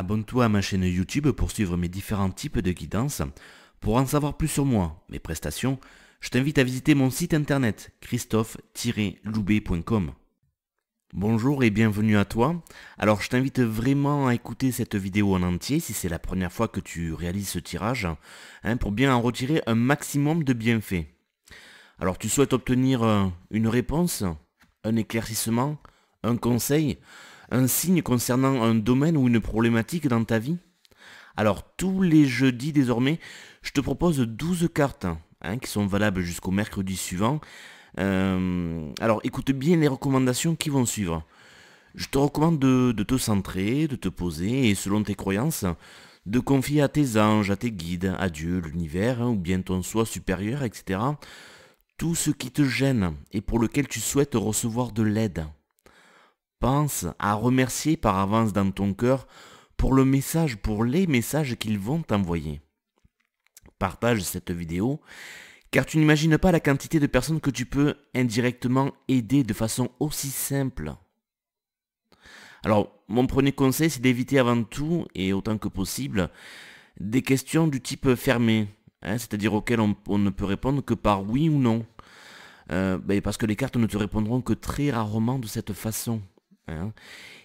Abonne-toi à ma chaîne YouTube pour suivre mes différents types de guidance. Pour en savoir plus sur moi, mes prestations, je t'invite à visiter mon site internet christophe-loubet.com. Bonjour et bienvenue à toi. Alors je t'invite vraiment à écouter cette vidéo en entier si c'est la première fois que tu réalises ce tirage, pour bien en retirer un maximum de bienfaits. Alors tu souhaites obtenir une réponse, un éclaircissement, un conseil, un signe concernant un domaine ou une problématique dans ta vie? Alors tous les jeudis désormais, je te propose 12 cartes qui sont valables jusqu'au mercredi suivant. Alors écoute bien les recommandations qui vont suivre. Je te recommande de te centrer, de te poser et selon tes croyances, de confier à tes anges, à tes guides, à Dieu, l'univers, ou bien ton soi supérieur, etc. Tout ce qui te gêne et pour lequel tu souhaites recevoir de l'aide. Pense à remercier par avance dans ton cœur pour le message, pour les messages qu'ils vont t'envoyer. Partage cette vidéo, car tu n'imagines pas la quantité de personnes que tu peux indirectement aider de façon aussi simple. Alors, mon premier conseil, c'est d'éviter avant tout, et autant que possible, des questions du type fermé, c'est-à-dire auxquelles on ne peut répondre que par oui ou non. Parce que les cartes ne te répondront que très rarement de cette façon.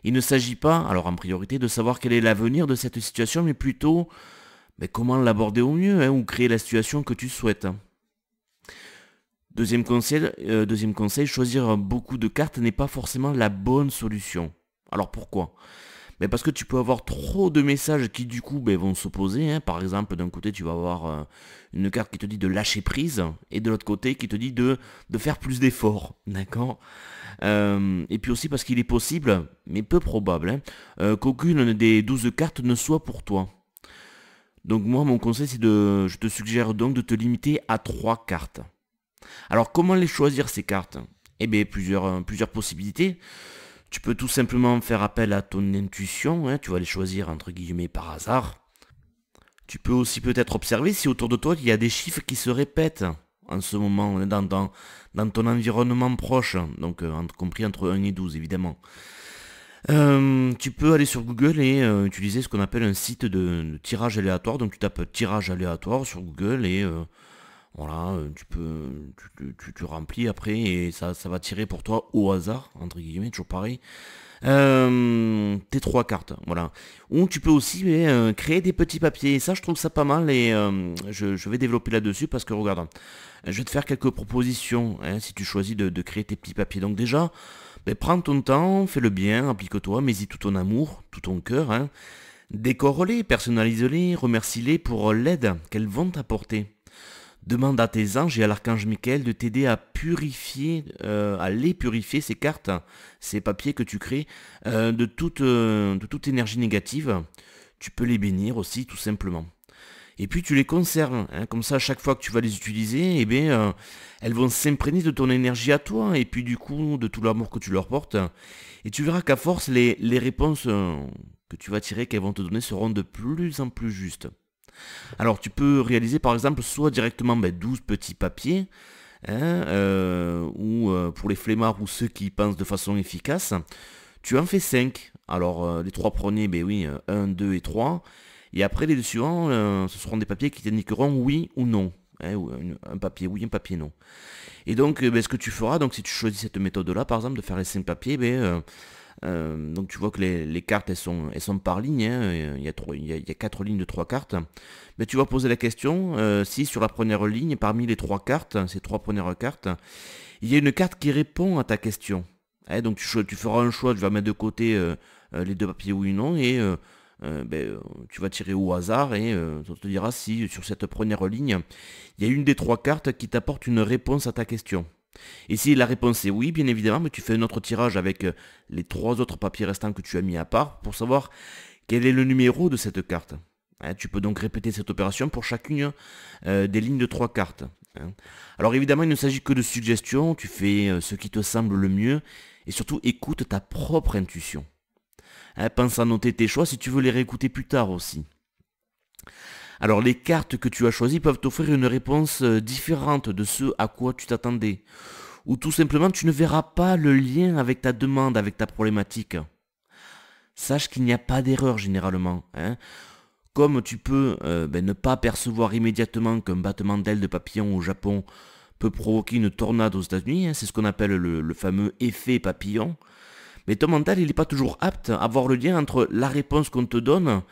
Il ne s'agit pas, alors en priorité, de savoir quel est l'avenir de cette situation, mais plutôt comment l'aborder au mieux, ou créer la situation que tu souhaites. Deuxième conseil, choisir beaucoup de cartes n'est pas forcément la bonne solution. Alors pourquoi? Parce que tu peux avoir trop de messages qui du coup vont s'opposer. Par exemple, d'un côté tu vas avoir une carte qui te dit de lâcher prise et de l'autre côté qui te dit de faire plus d'efforts. D'accord? Et puis aussi parce qu'il est possible, mais peu probable, qu'aucune des 12 cartes ne soit pour toi. Donc moi mon conseil je te suggère donc de te limiter à 3 cartes. Alors comment les choisir ces cartes? Plusieurs possibilités. Tu peux tout simplement faire appel à ton intuition, tu vas les choisir entre guillemets par hasard. Tu peux aussi peut-être observer si autour de toi il y a des chiffres qui se répètent en ce moment dans ton environnement proche, donc compris entre 1 et 12 évidemment. Tu peux aller sur Google et utiliser ce qu'on appelle un site de tirage aléatoire, donc tu tapes tirage aléatoire sur Google et voilà, tu remplis après et ça va tirer pour toi au hasard, entre guillemets, toujours pareil, tes 3 cartes, voilà. Ou tu peux aussi créer des petits papiers, et ça je trouve ça pas mal et je vais développer là-dessus parce que regarde, je vais te faire quelques propositions si tu choisis de créer tes petits papiers. Donc déjà, prends ton temps, fais-le bien, applique-toi, mets-y tout ton amour, tout ton cœur, décore-les, personnalise-les, remercie-les pour l'aide qu'elles vont t'apporter. Demande à tes anges et à l'archange Michael de t'aider à purifier, ces cartes, ces papiers que tu crées, de toute énergie négative. Tu peux les bénir aussi, tout simplement. Et puis tu les conserves, comme ça à chaque fois que tu vas les utiliser, elles vont s'imprégner de ton énergie à toi, et puis du coup de tout l'amour que tu leur portes. Et tu verras qu'à force, les réponses que tu vas tirer, qu'elles vont te donner, seront de plus en plus justes. Alors tu peux réaliser par exemple soit directement 12 petits papiers, ou pour les flemmards ou ceux qui pensent de façon efficace, tu en fais 5. Alors les 3 premiers, 1, 2 et 3. Et après les deux suivants, ce seront des papiers qui t'indiqueront oui ou non. Ou un papier oui, un papier non. Et donc ce que tu feras, donc si tu choisis cette méthode là par exemple de faire les 5 papiers, donc tu vois que les cartes elles sont par ligne, il y a 4 lignes de 3 cartes. Tu vas poser la question si sur la première ligne, parmi les 3 cartes, ces 3 premières cartes, il y a une carte qui répond à ta question. Donc tu feras un choix, tu vas mettre de côté les 2 papiers oui ou non, et tu vas tirer au hasard et ça te dira si sur cette première ligne, il y a une des 3 cartes qui t'apporte une réponse à ta question. Et si la réponse est oui, bien évidemment, tu fais un autre tirage avec les 3 autres papiers restants que tu as mis à part pour savoir quel est le numéro de cette carte. Tu peux donc répéter cette opération pour chacune des lignes de 3 cartes. Alors évidemment, il ne s'agit que de suggestions, tu fais ce qui te semble le mieux et surtout écoute ta propre intuition. Pense à noter tes choix si tu veux les réécouter plus tard aussi. Alors les cartes que tu as choisies peuvent t'offrir une réponse différente de ce à quoi tu t'attendais. Ou tout simplement tu ne verras pas le lien avec ta demande, avec ta problématique. sache qu'il n'y a pas d'erreur généralement, hein. Comme tu peux ne pas percevoir immédiatement qu'un battement d'aile de papillon au Japon peut provoquer une tornade aux États-Unis, hein, c'est ce qu'on appelle le fameux effet papillon, mais ton mental il n'est pas toujours apte à voir le lien entre la réponse qu'on te donne,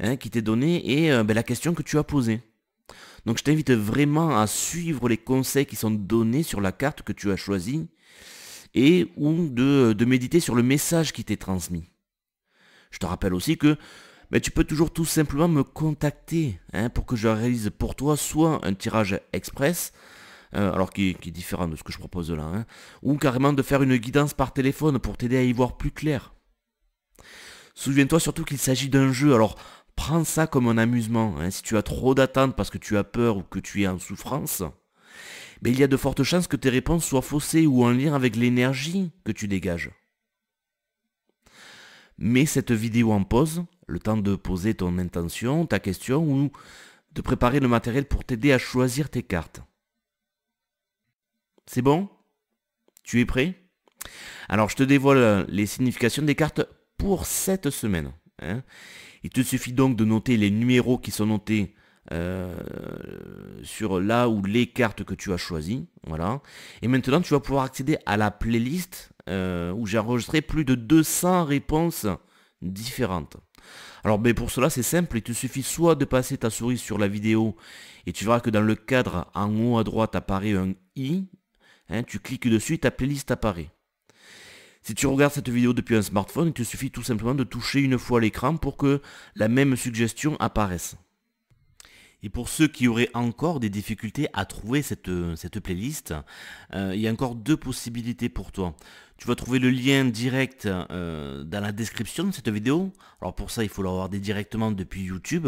hein, qui t'est donnée, et la question que tu as posée. Donc je t'invite vraiment à suivre les conseils qui sont donnés sur la carte que tu as choisie, et ou de méditer sur le message qui t'est transmis. Je te rappelle aussi que tu peux toujours tout simplement me contacter, hein, pour que je réalise pour toi soit un tirage express, alors qui est différent de ce que je propose là, hein, ou carrément de faire une guidance par téléphone pour t'aider à y voir plus clair. Souviens-toi surtout qu'il s'agit d'un jeu, alors prends ça comme un amusement, hein. Si tu as trop d'attentes parce que tu as peur ou que tu es en souffrance, il y a de fortes chances que tes réponses soient faussées ou en lien avec l'énergie que tu dégages. Mets cette vidéo en pause, le temps de poser ton intention, ta question ou de préparer le matériel pour t'aider à choisir tes cartes. C'est bon? Tu es prêt? Alors je te dévoile les significations des cartes pour cette semaine, hein. Il te suffit donc de noter les numéros qui sont notés sur là ou les cartes que tu as choisies. Voilà. Et maintenant tu vas pouvoir accéder à la playlist où j'ai enregistré plus de 200 réponses différentes. Alors pour cela c'est simple, il te suffit soit de passer ta souris sur la vidéo et tu verras que dans le cadre en haut à droite apparaît un i, hein, tu cliques dessus et ta playlist apparaît. Si tu regardes cette vidéo depuis un smartphone, il te suffit tout simplement de toucher une fois l'écran pour que la même suggestion apparaisse. Et pour ceux qui auraient encore des difficultés à trouver cette playlist, il y a encore deux possibilités pour toi. Tu vas trouver le lien direct dans la description de cette vidéo. Alors pour ça, il faut l'avoir directement depuis YouTube.